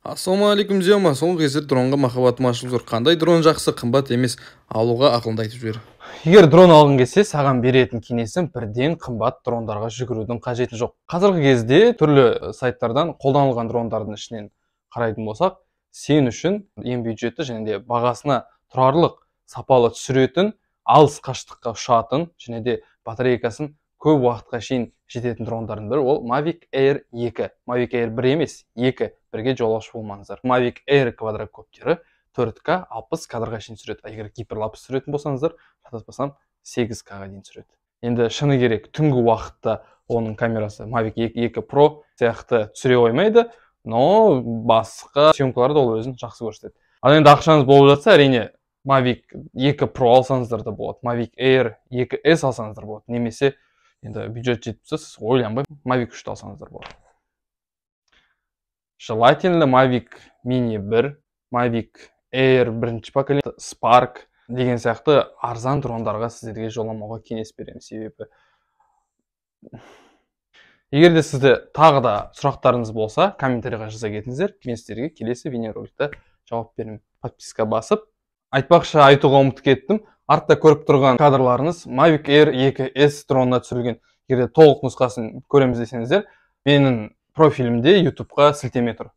Ассалаумағалейкум Зема, соңғы кездері дронға махаббатым ашылып жүр. Қандай дрон жақсы, қымбат емес, алуға ақылыңды айтып жібер. Егер дрон алғың келсе, саған беретін кеңесім бірден қымбат дрондарға жүгірудің қажеті жоқ. Қазіргі кезде түрлі сайттардан қолданылған дрондардың ішінен қарайтын болсақ, сен үшін ең бюджетті және де бағасына тұрарлық, сапалы түсіретін, алыс қашықтыққа ұшатын және де батарейкасын көп уақытқа шейін жететін дрондардың бірі ол Mavic Air 2. Mavic Air 1 емес, 2, бірге жолаушы болмаңыздар. Mavic Air квадрокоптері 4К 60 кадрға шейін түсіреді. Егер гиперлапс түсіретін болсаңыздар, шатаспасам 8К-ға дейін түсіреді. Енді шыны керек, түнгі уақытта оның камерасы Mavic 2 Pro сияқты түсіре қоймайды, но басқа съемкаларда ол өзін жақсы көрсетеді. Ал енді ақшаңыз болып жатса, әрине Mavic 2 Pro алсаңыздар да болады, Mavic Air 2S алсаңыздар болады, немесе енді бюджет жетпесе, сіз ойланбай Mavic 3 алсаңыздар болады. Желательно Mavic Mini 1, Mavic Air 1-ші поколение, Spark деген сияқты арзан дрондарға сіздерге жоламауға кеңес беремін. Себебі егер де сізде тағы да сұрақтарыңыз болса, комментарийға жаза кетіңіздер. Мен сіздерге келесі бейнероликта жауап беремін. Подписка басып, айтуға ұмытып кеттім. Артта көріп тұрған кадрларыңыз Mavic Air 2S дронына түсірілген. Егер де толық нұсқасын көреміз десеңіздер, менің профилімде YouTube-қа сілтеме тұр.